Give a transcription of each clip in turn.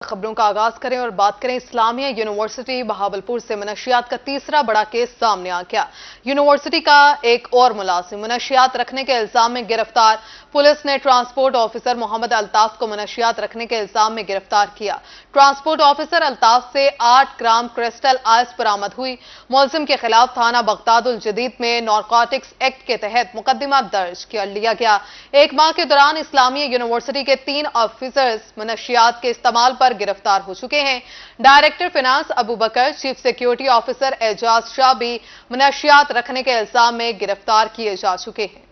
खबरों का आगाज करें और बात करें इस्लामिया यूनिवर्सिटी बहावलपुर से मनशियात का तीसरा बड़ा केस सामने आ गया। यूनिवर्सिटी का एक और मुलाजिम मनशियात रखने के इल्जाम में गिरफ्तार। पुलिस ने ट्रांसपोर्ट ऑफिसर मोहम्मद अल्ताफ को मनशियात रखने के इल्जाम में गिरफ्तार किया। ट्रांसपोर्ट ऑफिसर अल्ताफ से 8 ग्राम क्रिस्टल आइस बरामद हुई। मुलजिम के खिलाफ थाना बगदादुल जदीद में नारकोटिक्स एक्ट के तहत मुकदमा दर्ज कर लिया गया। एक माह के दौरान इस्लामिया यूनिवर्सिटी के 3 ऑफिसर्स मनशियात के इस्तेमाल पर गिरफ्तार हो चुके हैं। Director finance Abu Bakar, chief security officer Ijaz Shah भी मनशियात रखने के इल्जाम में गिरफ्तार किए जा चुके हैं।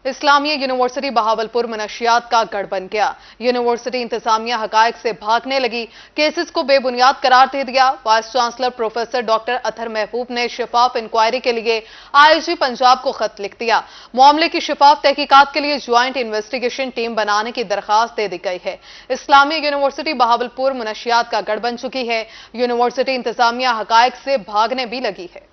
इस्लामिया यूनिवर्सिटी बहावलपुर मनशियात का गढ़ बन गया। यूनिवर्सिटी इंतजामिया हकायक से भागने लगी, केसेस को बेबुनियाद करार दे दिया। Vice chancellor professor doctor Athar महबूब ने शफाफ इंक्वायरी के लिए आईजी पंजाब को खत लिख दिया। मामले की शफाफ तहकीकात के लिए ज्वाइंट इन्वेस्टिगेशन टीम बनाने की दरखास्त दे दी गई है। इस्लामिया यूनिवर्सिटी बहावलपुर मनशियात का गढ़ बन चुकी है। यूनिवर्सिटी इंतजामिया हकायक से भागने भी लगी है।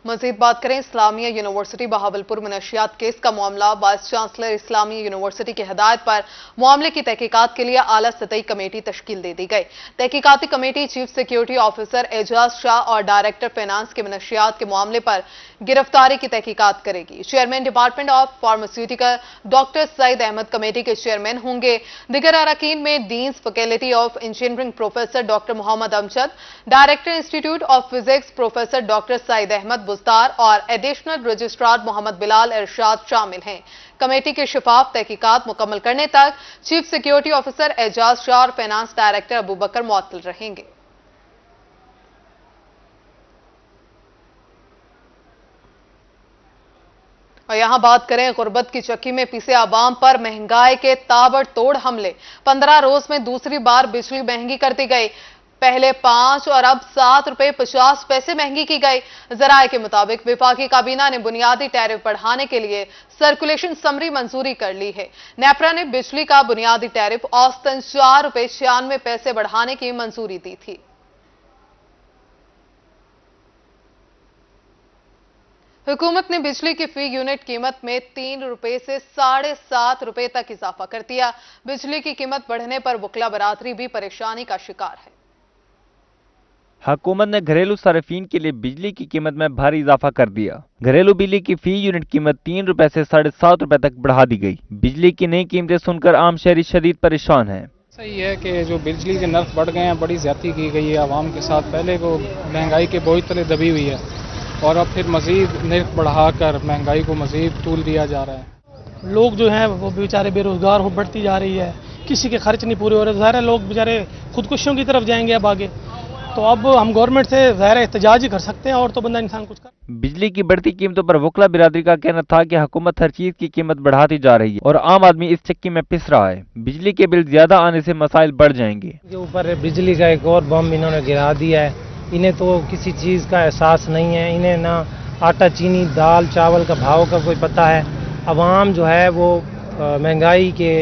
मजीद बात करें इस्लामिया यूनिवर्सिटी बहावलपुर मनशियात केस का मामला। वाइस चांसलर इस्लामिया यूनिवर्सिटी की हिदायत पर मामले की तहकीकात के लिए आला सतही कमेटी तश्कील दे दी गई। तहकीकाती committee chief security officer Ijaz Shah और डायरेक्टर फाइनेंस के मनशियात के मामले पर गिरफ्तारी की तहकीकात करेगी। Chairman department of pharmaceutical doctor Saeed Ahmad committee के चेयरमैन होंगे। दिगर अरकान में deans faculty of engineering professor doctor Muhammad Amjad, director institute of physics professor doctor Saeed Ahmad Bustar और एडिशनल रजिस्ट्रार मोहम्मद बिलाल इरशाद शामिल हैं। कमेटी के शफाफ तहकीकात मुकम्मल करने तक chief security officer Ijaz Shah और फाइनेंस डायरेक्टर अबू बकर मुअत्तल रहेंगे। और यहां बात करें गुर्बत की चक्की में पिसे आवाम पर महंगाई के ताबड़तोड़ हमले। 15 रोज में दूसरी बार बिजली महंगी कर दी गई। पहले 5 और अब 7 रुपए 50 पैसे महंगी की गई। जराये के मुताबिक विफाकी काबीना ने बुनियादी टैरिफ बढ़ाने के लिए सर्कुलेशन समरी मंजूरी कर ली है। नेपरा ने बिजली का बुनियादी टैरिफ औसतन 4 रुपए 96 पैसे बढ़ाने की मंजूरी दी थी। हुकूमत ने बिजली की फी यूनिट कीमत में 3 रुपए से 7.5 रुपए तक इजाफा कर दिया। बिजली की कीमत बढ़ने पर वकला बरादरी भी परेशानी का शिकार है। हुकूमत ने घरेलू सार्फिन के लिए बिजली की कीमत में भारी इजाफा कर दिया। घरेलू बिजली की फी यूनिट कीमत 3 रुपए से 7.5 रुपए तक बढ़ा दी गई। बिजली की नई कीमतें सुनकर आम शहरी शदीद परेशान हैं। सही है कि जो बिजली के नर्ख बढ़ गए हैं, बड़ी ज्यादती की गई है आवाम के साथ। पहले वो महंगाई के बोझ तले दबी हुई है और अब फिर मजीद नर्ख बढ़ाकर महंगाई को मजीद तूल दिया जा रहा है। लोग जो हैं वो बेचारे बेरोजगार हो बढ़ती जा रही है, किसी के खर्च नहीं पूरे हो रहे। ज़ाहिर है लोग बेचारे खुदकुशियों की तरफ जाएंगे अब आगे। तो अब हम गवर्नमेंट से ज़ाहिर है एहतजाज ही कर सकते हैं और तो बंदा इंसान कुछ कर। बिजली की बढ़ती कीमतों पर वकला बिरादरी का कहना था कि हुकूमत हर चीज की कीमत बढ़ाती जा रही है और आम आदमी इस चक्की में पिस रहा है। बिजली के बिल ज्यादा आने से मसाइल बढ़ जाएंगे। के ऊपर बिजली का एक और बम इन्होंने गिरा दिया है। इन्हें तो किसी चीज़ का एहसास नहीं है। इन्हें ना आटा चीनी दाल चावल का भाव का कोई पता है। अवाम जो है वो महंगाई के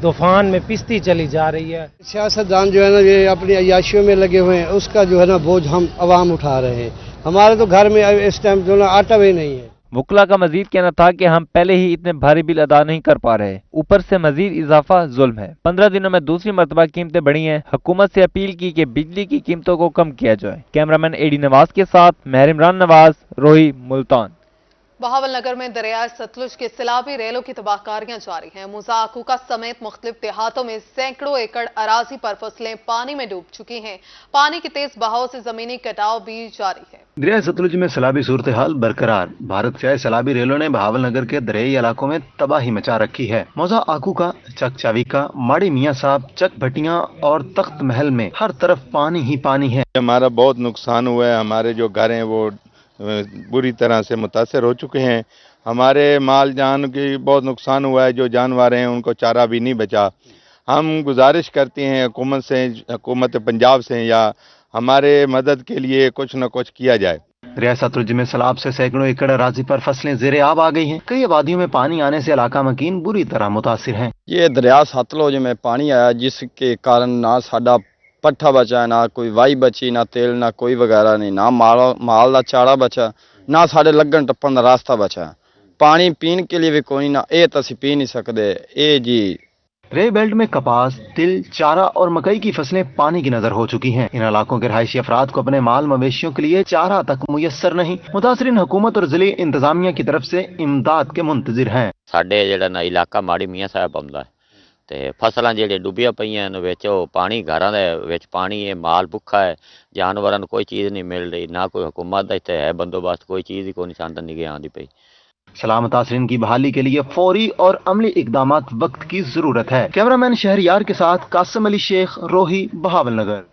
तूफान में पिसती चली जा रही है। सियासतदान जो है ना ये अपनी अय्याशियों में लगे हुए हैं, उसका जो है ना बोझ हम अवाम उठा रहे हैं। हमारे तो घर में इस टाइम जो ना आटा भी नहीं है। वकला का मजीद कहना था कि हम पहले ही इतने भारी बिल अदा नहीं कर पा रहे, ऊपर से मजीद इजाफा जुल्म है। 15 दिनों में दूसरी मरतबा कीमतें बढ़ी हैं। हुकूमत से अपील की कि बिजली की कीमतों को कम किया जाए। कैमरामैन एडी नवाज के साथ महर इमरान नवाज, रोही, मुल्तान। बहावल नगर में दरिया सतलुज के सैलाबी रेलों की तबाहकारियां जारी हैं। मुजा आकूका समेत मुख्तलिफ देहातों में सैकड़ों एकड़ अराजी पर फसलें पानी में डूब चुकी हैं। पानी के तेज बहाव से जमीनी कटाव भी जारी है। दरिया सतलुज में सैलाबी सूरत हाल बरकरार। भारत से आए सैलाबी रेलों ने बहावल नगर के दरियाई इलाकों में तबाही मचा रखी है। मौजा आकूका, चक चावीका, माड़ी मियाँ साहब, चक भटियां और तख्त महल में हर तरफ पानी ही पानी है। हमारा बहुत नुकसान हुआ है। हमारे जो घर हैं वो बुरी तरह से मुतासर हो चुके हैं। हमारे माल जान की बहुत नुकसान हुआ है। जो जानवर हैं उनको चारा भी नहीं बचा। हम गुजारिश करते हैं हुकूमत से, हुकूमत पंजाब से या हमारे मदद के लिए कुछ न कुछ किया जाए। दरिया सतलुज में सैलाब से सैकड़ों एकड़ अराजी पर फसलें ज़ेरे आब आ गई हैं। कई आबादियों में पानी आने से इलाका मकीन बुरी तरह मुतासिर है। ये दरिया सतलुज में पानी आया जिसके कारण ना साडा पट्ठा बचा, ना कोई वाई बची, ना तेल, ना कोई वगैरह नहीं, ना माल का चारा बचा, ना साढ़े लगन टप्पन का रास्ता बचा। पानी पीने के लिए भी कोई ना, ये तो असी पी नहीं सकते। ये जी रे बेल्ट में कपास, तिल, चारा और मकई की फसलें पानी की नजर हो चुकी हैं। इन इलाकों के रहायशी अफराद को अपने माल मवेशियों के लिए चारा तक मुयस्सर नहीं। मुतासरीन हुकूमत और जिले इंतजामिया की तरफ से इमदाद के मुंतजिर हैं। ਸਾਡੇ ਜਿਹੜਾ ਨਾ ਇਲਾਕਾ ਮਾੜੀ ਮੀਆਂ ਸਾਹਿਬ ਆਉਂਦਾ ਤੇ ਫਸਲਾਂ ਜਿਹੜੇ ਡੁੱਬੀਆਂ ਪਈਆਂ ਨੇ ਵਿੱਚ ਉਹ ਪਾਣੀ ਘਰਾਂ ਦੇ ਵਿੱਚ ਪਾਣੀ ਹੈ, ਮਾਲ ਭੁੱਖਾ ਹੈ, ਜਾਨਵਰਾਂ ਨੂੰ ਕੋਈ ਚੀਜ਼ ਨਹੀਂ ਮਿਲ ਰਹੀ, ਨਾ ਕੋਈ हुकूमत ਦਾ ਇੱਥੇ ਹੈ ਬੰਦੋਬਸਤ, ਕੋਈ ਚੀਜ਼ ਹੀ ਕੋਈ ਨਿਸ਼ਾਨ ਤਾਂ निगह आंदी पई। सलाह मुतासरीन की बहाली के लिए फौरी और अमली इकदाम वक्त की जरूरत है। कैमरामैन शहरयार के साथ कासिम अली शेख, रोही, बहावल नगर।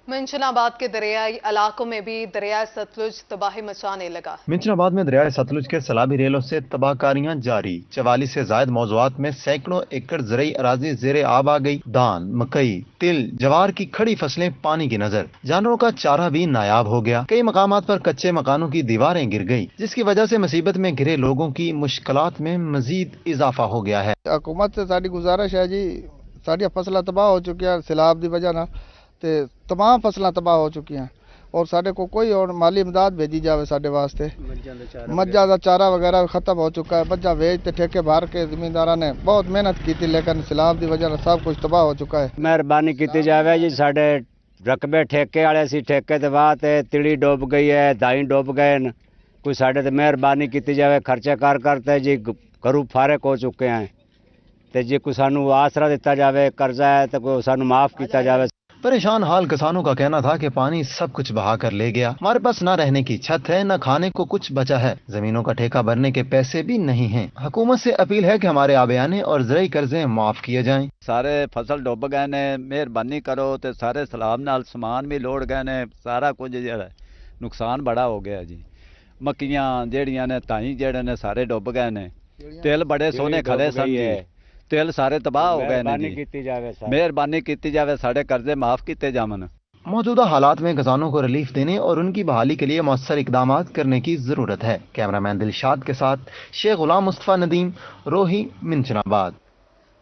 मिंचनाबाद के दरियाई इलाकों में भी दरिया सतलुज तबाही मचाने लगा। मिंचनाबाद में दरिया सतलुज के सैलाबी रेलों से तबाहकारियां जारी। 44 से जायद मौजूआत में सैकड़ों एकड़ ज़रई अराजी ज़ेरे आब आ गई। धान, मकई, तिल, जवार की खड़ी फसलें पानी की नजर। जानवरों का चारा भी नायाब हो गया। कई मकामात पर कच्चे मकानों की दीवारें गिर गई, जिसकी वजह से मुसीबत में घिरे लोगों की मुश्किलात में मजीद इजाफा हो गया है। हुकूमत से साडी गुजारिश है जी, साडियां फसलां तबाह हो चुकी सैलाब की वजह ना, ते तमाम फसलां तबाह हो चुकी हैं और साढ़े को कोई और माली इमदाद भेजी जाए साढ़े वास्ते। मज्जा का चारा वगैरह खत्म हो चुका है। मज्जा वेच ठेके भर के जमींदारा ने बहुत मेहनत की थी, लेकिन सैलाब की वजह से सब कुछ तबाह हो चुका है। मेहरबानी की जाए जी, साढ़े रकबे ठेके वाले सी, ठेके के बाद तिड़ी डूब गई है, दाई डूब गए न। कोई साढ़े ते मेहरबानी की जाए, खर्चे कर करते जी घरों फारग हो चुके हैं, तो जी कोई सानू आसरा दिता जाए, कर्जा है तो कोई सानू माफ किया जाए। परेशान हाल किसानों का कहना था कि पानी सब कुछ बहा कर ले गया। हमारे पास न रहने की छत है, न खाने को कुछ बचा है। जमीनों का ठेका भरने के पैसे भी नहीं हैं। हुकूमत से अपील है कि हमारे आबियाने और ज़रई कर्जे माफ किए जाएं। सारे फसल डुब गए ने, मेहरबानी करो तो सारे सैलाब नाल समान भी लोड़ गए ने, सारा कुछ जिहड़ा नुकसान बड़ा हो गया जी। मक्कियां जेड़ियां ने ताई जेड़े ने सारे डुब गए ने, तिल बड़े सोने खड़े सन जी, तिल सारे तबाह हो गए ने जी। मेहरबानी की जाए, साढ़े कर्जे माफ किए जावन। मौजूदा हालात में किसानों को रिलीफ देने और उनकी बहाली के लिए मौसर इकदाम करने की जरूरत है। कैमरामैन दिलशाद के साथ शेख गुलाम मुस्तफा नदीम, रोही, मिंचनाबाद।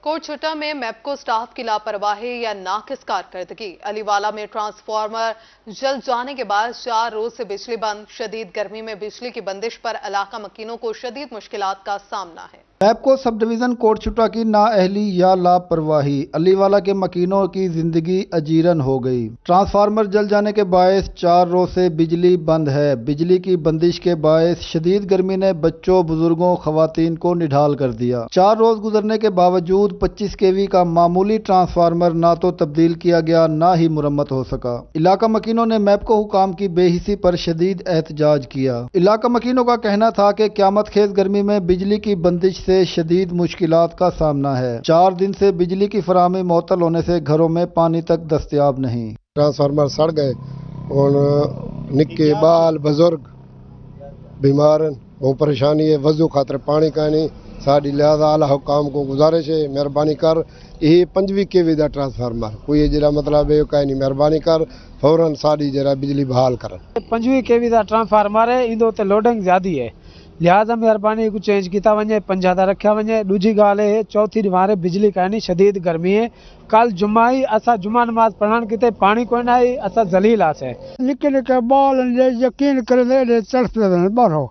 कोटछुट्टा में मैपको स्टाफ की लापरवाही या नाकिस कारकर्दगी। अलीवाला में ट्रांसफार्मर जल जाने के बाद 4 रोज से बिजली बंद। शदीद गर्मी में बिजली की बंदिश पर इलाका मकीनों को शदीद मुश्किलात का सामना है। मैपको सब डिवीज़न कोटछुट्टा की नाअहली या लापरवाही अलीवाला के मकीनों की जिंदगी अजीरन हो गई। ट्रांसफार्मर जल जाने के बायस 4 रोज से बिजली बंद है। बिजली की बंदिश के बायस शदीद गर्मी ने बच्चों, बुजुर्गों, खवातीन को निढाल कर दिया। 4 रोज गुजरने के बावजूद 25 केवी का मामूली ट्रांसफार्मर ना तो तब्दील किया गया, ना ही मुरम्मत हो सका। इलाका मकीनों ने मैपको हुकाम की बेहिसी पर शदीद एहतजाज किया। इलाका मकीनों का कहना था कि क़यामत खेज गर्मी में बिजली की बंदिश से शदीद मुश्किलात का सामना है। 4 दिन से बिजली की फराहमी मुअत्तल होने से घरों में पानी तक दस्तयाब नहीं। ट्रांसफार्मर सड़ गए और निक्के बाल बुजुर्ग बीमार वो परेशानी है। वजू खातर पानी का नहीं, साड़ी लिहाजा आला हुकाम को गुजारिश है मेहरबानी कर ये 25 केवी का ट्रांसफार्मर कोई जरा मतलब है कहीं नहीं, मेहरबानी कर फौरन साड़ी जरा बिजली बहाल कर। 25 केवी का ट्रांसफार्मर है, इंदो ते लोडिंग ज्यादा है, लिहाजा मेहरबानी को चेंज किया वजे, 50 रखा वजे। दूजी गाल है, चौथी मारे बिजली का नहीं, शदीद गर्मी है। कल जुम्मा ही असा जुम्मा नमाज पढ़न किते पानी कोई ना आई, असा जलील आसे निके निके बाल यकीन कर ले चढ़ते बारो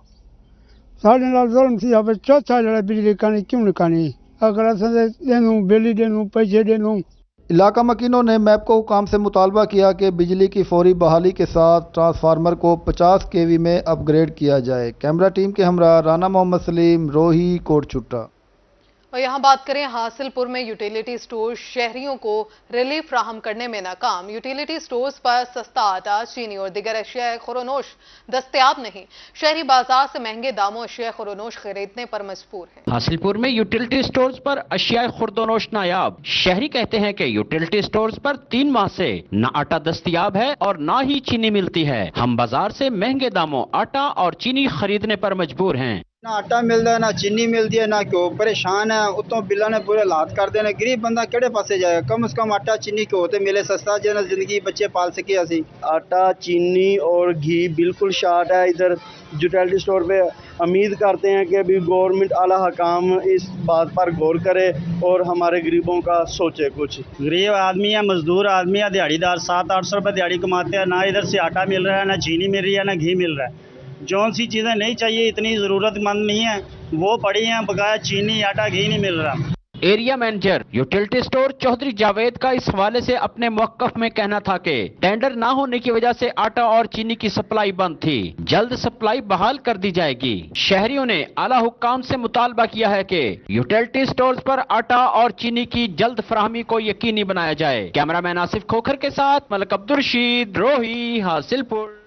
साढ़े नाल जुल्म थी। अब चौथा जरा बिजली का नहीं क्यों निकानी, अगर असा देनू बिजली देनू पैसे देनू। इलाका मकीनों ने मैपको हुकाम से मुतालबा किया कि बिजली की फौरी बहाली के साथ ट्रांसफार्मर को 50 केवी में अपग्रेड किया जाए। कैमरा टीम के हमरा राना मोहम्मद सलीम, रोही, कोटछुट्टा। और यहाँ बात करें हासिलपुर में यूटिलिटी स्टोर शहरियों को रिलीफ फ्राहम करने में नाकाम। यूटिलिटी स्टोर्स पर सस्ता आटा, चीनी और दिगर अशिया खुरोनोश दस्तयाब नहीं। शहरी बाजार से महंगे दामों अशिया खुरोनोश खरीदने पर मजबूर है। हासिलपुर में यूटिलिटी स्टोर्स पर अशिया खुर्दोनोश नायाब। शहरी कहते हैं कि यूटिलिटी स्टोर्स पर 3 माह से न आटा दस्तयाब है और न ही चीनी मिलती है। हम बाजार से महंगे दामों आटा और चीनी खरीदने पर मजबूर हैं। ना आटा मिलता है, ना चीनी मिलती है, ना घ्यो। परेशान है, उतों बिल्ला ने बुरे हालात कर देने। गरीब बंदा केड़े पासे जाए? कम से कम आटा चीनी घ्यो ते मिले सस्ता, जिन्हें जिंदगी बच्चे पाल सके असी। आटा चीनी और घी बिल्कुल शार्ट है इधर यूटिलिटी स्टोर पे। उम्मीद करते हैं कि अभी गवर्नमेंट आला हकाम इस बात पर गौर करे और हमारे गरीबों का सोचे कुछ। गरीब आदमी है, मजदूर आदमी है, दिहाड़ीदार 700-800 रुपये दिहाड़ी कमाते हैं। ना इधर से आटा मिल रहा है, ना चीनी मिल रही है, ना घी मिल रहा है। जौन सी चीज़ें नहीं चाहिए, इतनी ज़रूरतमंद नहीं है, वो पड़ी हैं, बकाया चीनी आटा घी नहीं मिल रहा। Area manager utility store Chaudhry Javed का इस हवाले से अपने मौक़िफ़ में कहना था कि टेंडर ना होने की वजह से आटा और चीनी की सप्लाई बंद थी, जल्द सप्लाई बहाल कर दी जाएगी। शहरियों ने आला हुक्काम से मुतालबा किया है कि यूटिलिटी स्टोर्स पर आटा और चीनी की जल्द फराहमी को यकीनी बनाया जाए। कैमरामैन आसिफ खोखर के साथ मलक अब्दुल रशीद, रोही, हासिलपुर।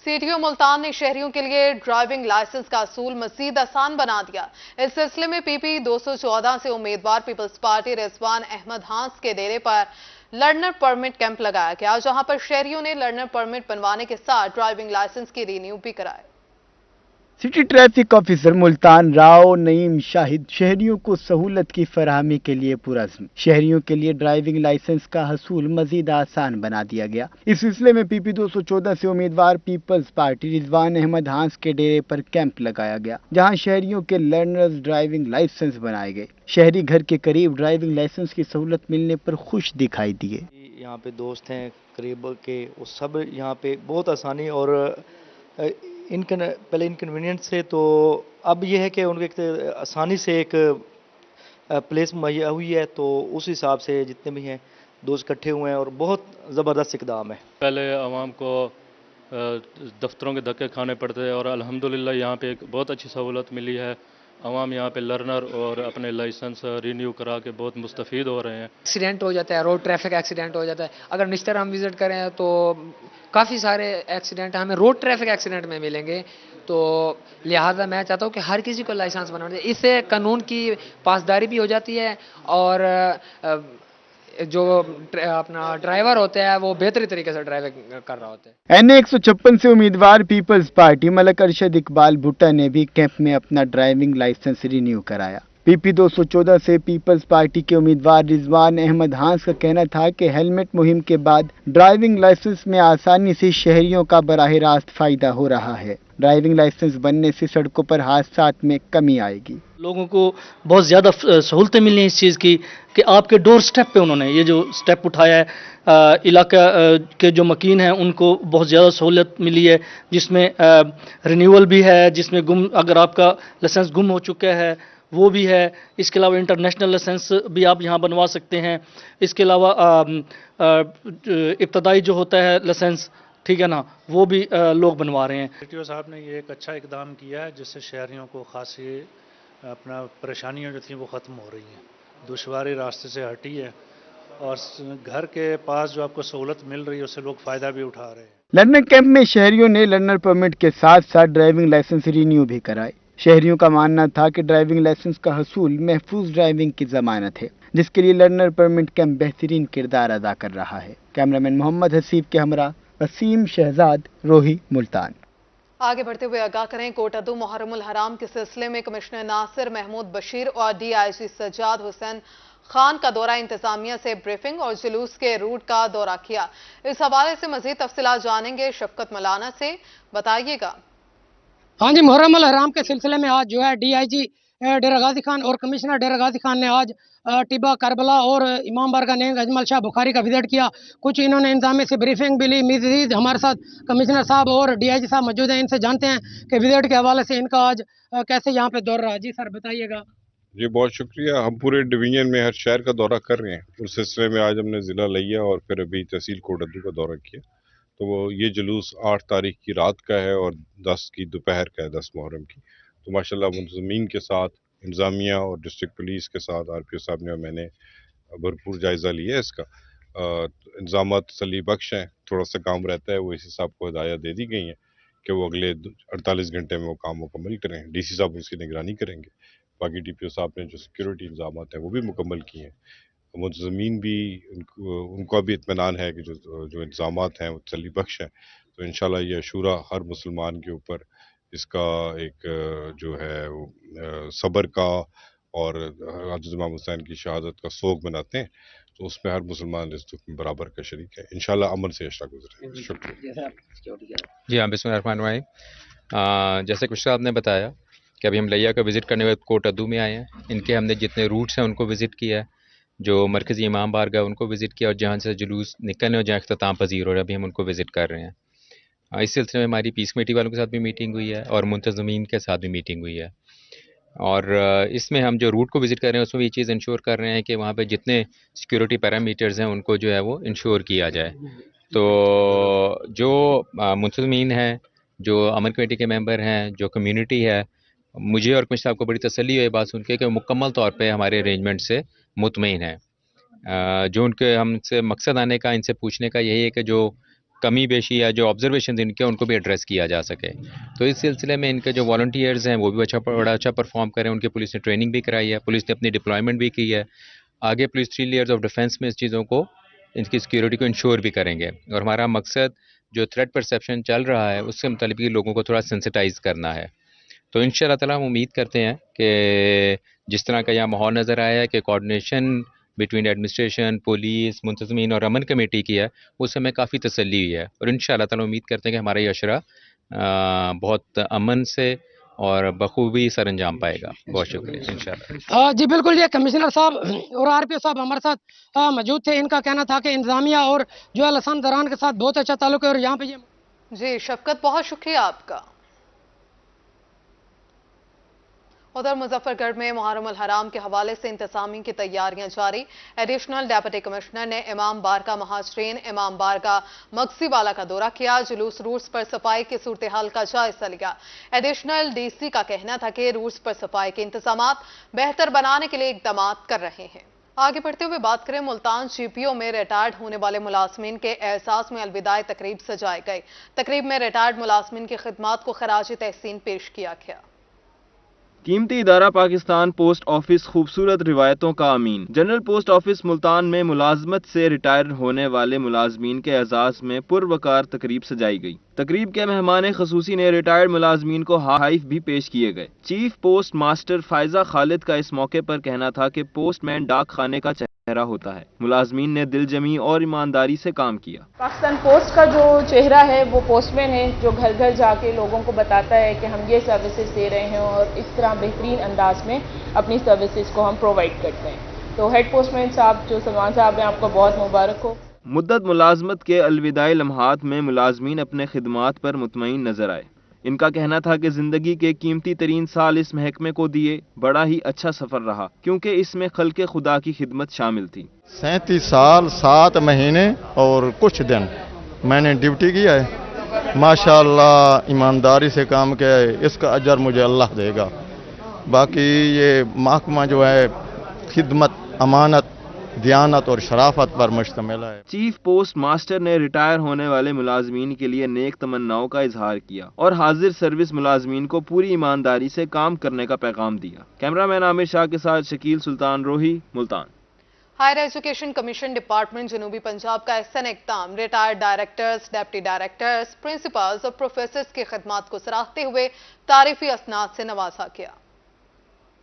सीटीओ मुल्तान ने शहरियों के लिए ड्राइविंग लाइसेंस का असूल मजीद आसान बना दिया। इस सिलसिले में पीपी 214 से उम्मीदवार पीपल्स पार्टी रिजवान अहमद हांस के डेरे पर लर्नर परमिट कैंप लगाया गया, जहां पर शहरियों ने लर्नर परमिट बनवाने के साथ ड्राइविंग लाइसेंस की रिन्यू भी कराए। City traffic officer Multan Rao Naeem Shahid शहरियों को सहूलत की फराहमी के लिए पुरज़्म। शहरियों के लिए ड्राइविंग लाइसेंस का हसूल मजीद आसान बना दिया गया। इस सिलसिले में पीपी 214 से उम्मीदवार पीपल्स पार्टी रिजवान अहमद हांस के डेरे पर कैंप लगाया गया, जहां शहरियों के लर्नर्स ड्राइविंग लाइसेंस बनाए गए। शहरी घर के करीब ड्राइविंग लाइसेंस की सहूलत मिलने पर खुश दिखाई दिए। यहाँ पे दोस्त हैं करीब के, वो सब यहाँ पे बहुत आसानी और पहले इनकन्वीनियंट से, तो अब ये है कि उनके आसानी से एक प्लेस मुहैया हुई है, तो उस हिसाब से जितने भी हैं दोस्त इकट्ठे हुए हैं और बहुत ज़बरदस्त इक़दाम है। पहले आवाम को दफ्तरों के धक्के खाने पड़ते हैं और अल्हम्दुलिल्लाह यहाँ पे एक बहुत अच्छी सहूलत मिली है। आवाम यहाँ पे लर्नर और अपने लाइसेंस रिन्यू करा के बहुत मुस्तफ़ीद हो रहे हैं। एक्सीडेंट हो जाता है, रोड ट्रैफिक एक्सीडेंट हो जाता है। अगर निश्तर हम विज़िट करें तो काफ़ी सारे एक्सीडेंट हमें रोड ट्रैफिक एक्सीडेंट में मिलेंगे, तो लिहाजा मैं चाहता हूँ कि हर किसी को लाइसेंस बनाना चाहिए। इससे कानून की पासदारी भी हो जाती है और जो अपना ड्राइवर होता है वो बेहतरी तरीके से ड्राइविंग कर रहा होता है। एन 156 से उम्मीदवार पीपल्स पार्टी मलक अरशद इकबाल भुट्टा ने भी कैंप में अपना ड्राइविंग लाइसेंस रिन्यू कराया। पीपी 214 से पीपल्स पार्टी के उम्मीदवार रिजवान अहमद हांस का कहना था कि हेलमेट मुहिम के बाद ड्राइविंग लाइसेंस में आसानी से शहरियों का बराह रास्त फायदा हो रहा है। ड्राइविंग लाइसेंस बनने से सड़कों पर हादसात में कमी आएगी। लोगों को बहुत ज़्यादा सहूलतें मिली हैं इस चीज़ की कि आपके डोर स्टेप पे उन्होंने ये जो स्टेप उठाया है, इलाका के जो मकीन हैं उनको बहुत ज़्यादा सहूलत मिली है, जिसमें रिन्यूअल भी है, जिसमें अगर आपका लाइसेंस गुम हो चुका है वो भी है। इसके अलावा इंटरनेशनल लाइसेंस भी आप यहाँ बनवा सकते हैं। इसके अलावा इब्तदाई जो होता है लाइसेंस, ठीक है ना, वो भी लोग बनवा रहे हैं। सीटीओ साहब ने ये एक अच्छा इकदाम किया है जिससे शहरियों को खासी अपना परेशानियां जो थी वो ख़त्म हो रही हैं, दुश्वारी रास्ते से हटी है और घर के पास जो आपको सहूलत मिल रही है उससे लोग फ़ायदा भी उठा रहे हैं। लर्नर कैंप में शहरियों ने लर्नर परमिट के साथ साथ ड्राइविंग लाइसेंस रिन्यू भी कराए। शहरियों का मानना था कि ड्राइविंग लाइसेंस का हसूल महफूज ड्राइविंग की जमानत है, जिसके लिए लर्नर परमिट कैंप बेहतरीन किरदार अदा कर रहा है। कैमरामैन मोहम्मद हसीब के हमरा वसीम शहजाद, रोही, मुल्तान। आगे बढ़ते हुए आगाह करें, कोटअदू मुहर्रमुल हराम के सिलसिले में कमिश्नर नासिर महमूद बशीर और DIG सज्जाद हुसैन खान का दौरा इंतजामिया से ब्रीफिंग और जुलूस के रूट का दौरा किया। इस हवाले से मजीद तफसीलात जानेंगे शफकत मलाना से, बताइएगा। हाँ जी, मुहर्रमुल हराम के सिलसिले में आज जो है DIG डेरा गाजी खान और कमिश्नर डेरा गाजी खान ने आज टिबा, करबला और इमाम बारगाह नेंग अजमल शाह बुखारी का विजिट किया। कुछ इन्होंने इंतजामिया से ब्रीफिंग भी ली। मज़ीद हमारे साथ कमिश्नर साहब और DIG साहब मौजूद हैं, इनसे जानते हैं कि विजिट के हवाले से इनका आज कैसे यहाँ पे दौर रहा। जी सर, बताइएगा। जी बहुत शुक्रिया। हम पूरे डिवीजन में हर शहर का दौरा कर रहे हैं। उस सिलसिले में आज हमने ज़िला लिया और फिर अभी तहसील कोटअदू का दौरा किया। तो वो ये जुलूस 8 तारीख की रात का है और 10 की दोपहर का है, 10 मुहर्रम की। तो माशाल्लाह मुंतज़मीन के साथ, इंतज़ामिया और डिस्ट्रिक्ट पुलिस के साथ RPO साहब ने और मैंने भरपूर जायज़ा लिया है इसका। इंतज़ामात तसल्ली बख्श हैं, थोड़ा सा काम रहता है, वो इसी साहब को हिदायत दे दी गई हैं कि वो अगले 48 घंटे में वो काम मुकम्मल करें। DC साहब उसकी निगरानी करेंगे। बाकी DPO साहब ने जो सिक्योरिटी इंतज़ामात हैं वो भी मुकम्मल किए हैं। मुंतज़मीन भी उनको भी इत्मीनान है कि जो इंतज़ामात हैं वो तसल्ली बख्श हैं। तो इंशाल्लाह ये अशूरा हर मुसलमान के ऊपर इसका एक जो है सब्र का और हज़रत इमाम हुसैन की शहादत का सोग मनाते हैं, तो उसमें हर मुसलमान इस दुख में बराबर का शरीक है। इंशाल्लाह अमन से अशरा गुजरे। शुक्रिया। जी हाँ, बिस्मिल्लाहिर्रहमानिर्रहीम। जैसे कुछ साहब ने बताया कि अभी हम लिया का विज़िट करने के कोट अद्दू में आए हैं। इनके हमने जितने रूट्स हैं उनको विज़िट किया है, जो मरकज़ी इमाम बारगाह उनको विज़िट किया, और जहाँ से जुलूस निकलने और जहाँ अख्ताम पजीर हो रहा है अभी हम उनको विज़िट कर रहे हैं। इस सिलसिले में हमारी पीस कमेटी वालों के साथ भी मीटिंग हुई है और मुंतज़मीन के साथ भी मीटिंग हुई है, और इसमें हम जो रूट को विज़िट कर रहे हैं उसमें भी ये चीज़ इंश्योर कर रहे हैं कि वहाँ पे जितने सिक्योरिटी पैरामीटर्स हैं उनको जो है वो इंश्योर किया जाए। तो जो मुंतज़मीन हैं, जो अमन कमेटी के मेंबर हैं, जो कम्युनिटी है, मुझे और कुछ साहब को बड़ी तसल्ली हुई बात सुन के कि मुकम्मल तौर पे हमारे अरेंजमेंट से मुतमईन है। जो उनके हमसे मकसद आने का, इनसे पूछने का यही है कि जो कमी बेशी या जो ऑब्जर्वेशन इनके उनको भी एड्रेस किया जा सके। तो इस सिलसिले में इनके जो वॉलंटियर्स हैं वो भी बड़ा अच्छा परफॉर्म करें। उनकी पुलिस ने ट्रेनिंग भी कराई है, पुलिस ने अपनी डिप्लॉयमेंट भी की है। आगे पुलिस 3 लेयर्स ऑफ डिफेंस में इस चीज़ों को, इनकी सिक्योरिटी को इंश्योर भी करेंगे, और हमारा मकसद जो थ्रेट परसेप्शन चल रहा है उससे मुतालिक लोगों को थोड़ा सेंसिटाइज करना है। तो इंशाअल्लाह ताला हम उम्मीद करते हैं कि जिस तरह का यहाँ माहौल नज़र आया है कि कोऑर्डिनेशन बिटवीन एडमिनिस्ट्रेशन, पुलिस, मुंतज़मीन और अमन कमेटी की है, उससे हमें काफ़ी तसल्ली हुई है, और इंशाअल्लाह ताला उम्मीद करते हैं कि हमारा ये अशरा बहुत अमन से और बखूबी सर अंजाम पाएगा। बहुत शुक्रिया। इंशाअल्लाह। जी बिल्कुल, ये कमिश्नर साहब और आरपीओ साहब हमारे साथ मौजूद थे। इनका कहना था कि इंतजामिया और जो है लसन दरान के साथ बहुत अच्छा ताल्लुक है, और यहाँ पे ये जी शफकत, बहुत शुक्रिया आपका। उधर मुजफ्फरगढ़ में मुहर्रम अल हराम के हवाले से इंतजामी की तैयारियां जारी। एडिशनल डेप्यूटी कमिश्नर ने इमाम बारगाह महाजरीन इमाम बारगाह मकसीवाला का दौरा किया, जुलूस रूट्स पर सफाई की सूरत हाल का जायजा लिया। एडिशनल डीसी का कहना था कि रूट्स पर सफाई के इंतजामात बेहतर बनाने के लिए इकदाम कर रहे हैं। आगे बढ़ते हुए बात करें, मुल्तान जीपीओ में रिटायर्ड होने वाले मुलाजमीन के एहसास में अलविदाई तकरीब सजाई गई। तकरीब में रिटायर्ड मुलाजमीन की खिदमात को खराज तहसीन पेश किया गया। कीमती इदारा पाकिस्तान पोस्ट ऑफिस खूबसूरत रिवायतों का अमीन। जनरल पोस्ट ऑफिस मुल्तान में मुलाजमत से रिटायर होने वाले मुलाजमीन के एजाज में पुरवकार तकरीब सजाई गई। तकरीब के मेहमान खसूसी ने रिटायर्ड मुलाजमीन को हाइफ भी पेश किए गए। Chief post master Faiza Khalid का इस मौके पर कहना था कि पोस्टमैन डाक खाने का चेहरा होता है। मुलाजमीन ने दिलजमी और ईमानदारी से काम किया। पाकिस्तान पोस्ट का जो चेहरा है वो पोस्टमैन है, जो घर घर जाके लोगों को बताता है कि हम ये सर्विसेज दे रहे हैं और इस तरह बेहतरीन अंदाज में अपनी सर्विसेज को हम प्रोवाइड करते हैं। तो हेड पोस्टमैन साहब जो सलमान साहब हैं, आपको बहुत मुबारक हो। मुद्दत मुलाजमत के अलविदाई लम्हात में मुलाजमीन अपने खिदमात पर मुतमईन नजर आए। इनका कहना था कि जिंदगी के कीमती तरीन साल इस महकमे को दिए बड़ा ही अच्छा सफर रहा, क्योंकि इसमें खल्के खुदा की खिदमत शामिल थी। 37 साल 7 महीने और कुछ दिन मैंने ड्यूटी किया है। माशाअल्लाह ईमानदारी से काम किया है, इसका अजर मुझे अल्लाह देगा। बाकी ये महकमा जो है खिदमत, अमानत, दयानत और शराफत पर मुश्तमिल है। चीफ पोस्ट मास्टर ने रिटायर होने वाले मुलाजमीन के लिए नेक तमन्नाओं का इजहार किया और हाजिर सर्विस मुलाजमीन को पूरी ईमानदारी से काम करने का पैगाम दिया। कैमरामैन आमिर शाह के साथ Shakeel Sultan Rohi, Multan. Higher education commission department जनूबी पंजाब का एहसन इक़दाम retired directors, deputy directors, principals और प्रोफेसर्स की खिदमात को सराहते हुए तारीफी असनाद से नवाजा किया।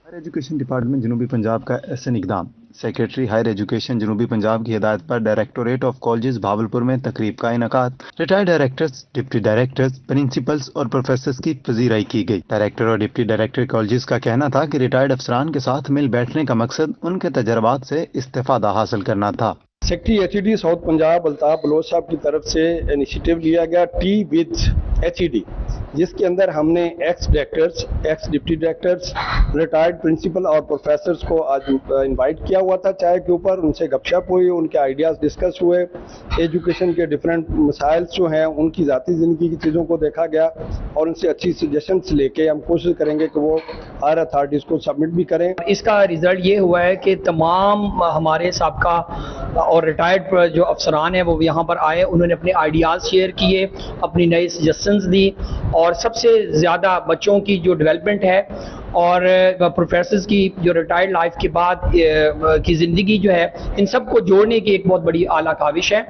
हायर एजुकेशन डिपार्टमेंट जनूबी पंजाब का एहसन इक़दाम। सेक्रेटरी हायर एजुकेशन जनूबी पंजाब की हिदायत पर डायरेक्टोरेट ऑफ कॉलेजेस भावलपुर में तकरीब का इनेकाद। Retired directors, deputy directors, principals और प्रोफेसर्स की पजीराई की गई। डायरेक्टर और डिप्टी डायरेक्टर कॉलेजेस का कहना था कि रिटायर्ड अफसरान के साथ मिल बैठने का मकसद उनके तजर्बात से इस्तेफादा हासिल करना था। Secretary HED south Punjab Altaf Baloch sahib की तरफ से इनिशिएटिव लिया गया टी विद एचईडी, जिसके अंदर हमने ex directors, ex deputy directors, retired principal और प्रोफेसर्स को आज इनवाइट किया हुआ था चाय के ऊपर। उनसे गपशप हुई, उनके आइडियाज़ डिस्कस हुए, एजुकेशन के डिफरेंट मसाइल जो हैं उनकी ज़ाती ज़िंदगी की चीज़ों को देखा गया और उनसे अच्छी सजेशंस लेके हम कोशिश करेंगे कि वो हायर अथॉरिटीज़ को सबमिट भी करें। इसका रिजल्ट ये हुआ है कि तमाम हमारे साबका और रिटायर्ड जो अफसरान हैं वो यहाँ पर आए, उन्होंने अपने आइडियाज़ शेयर किए, अपनी नई सजेशंस दी और सबसे ज़्यादा बच्चों की जो डेवलपमेंट है और प्रोफेसर्स की जो रिटायर्ड लाइफ के बाद की ज़िंदगी जो है, इन सब को जोड़ने की एक बहुत बड़ी आला काविश है।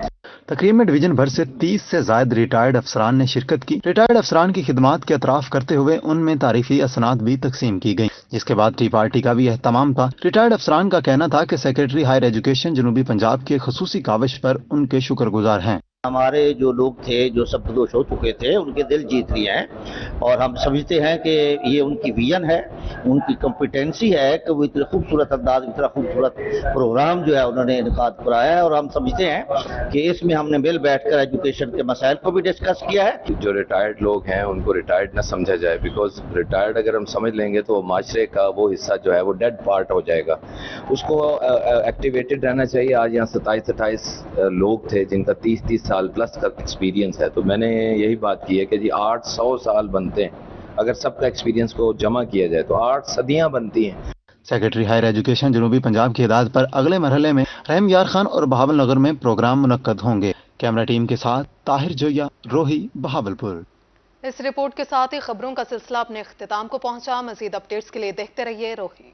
तकरीब में डिवीजन भर से 30 से ज्यादा रिटायर्ड अफसरान ने शिरकत की। रिटायर्ड अफसरान की खिदमात के अतराफ करते हुए उनमें तारीफी असनाद भी तकसीम की गई, जिसके बाद टी पार्टी का भी एहतमाम था। रिटायर्ड अफसरान का कहना था कि सेक्रेटरी हायर एजुकेशन जनूबी पंजाब के खसूसी काविश पर उनके शुक्रगुजार हैं। हमारे जो लोग थे जो सब्कदोश हो चुके थे उनके दिल जीत लिए हैं और हम समझते हैं कि ये उनकी विजन है, उनकी कॉम्पिटेंसी है कि वो इतने खूबसूरत अंदाज, इतना खूबसूरत प्रोग्राम जो है उन्होंने इनकाद कराया है और हम समझते हैं कि इसमें हमने मिल बैठकर एजुकेशन के मसाइल को भी डिस्कस किया है। जो रिटायर्ड लोग हैं उनको रिटायर्ड न समझा जाए, बिकॉज रिटायर्ड अगर हम समझ लेंगे तो माशरे का वो हिस्सा जो है वो डेड पार्ट हो जाएगा, उसको एक्टिवेटेड रहना चाहिए। आज यहाँ 27-28 लोग थे जिनका 30-30 साल प्लस का एक्सपीरियंस है, तो मैंने यही बात की है कि जी 800 साल बनते हैं, अगर सबका एक्सपीरियंस को जमा किया जाए तो 8 सदियां बनती हैं। सेक्रेटरी हायर एजुकेशन जनूबी पंजाब की हिदायत पर अगले मरहले में रहम यार खान और बहावल नगर में प्रोग्राम मुनक्कद होंगे। कैमरा टीम के साथ ताहिर जोया, रोही, बहावलपुर। इस रिपोर्ट के साथ ही खबरों का सिलसिला अपने इख्तिताम को पहुंचा। मजीद अपडेट्स के लिए देखते रहिए रोही।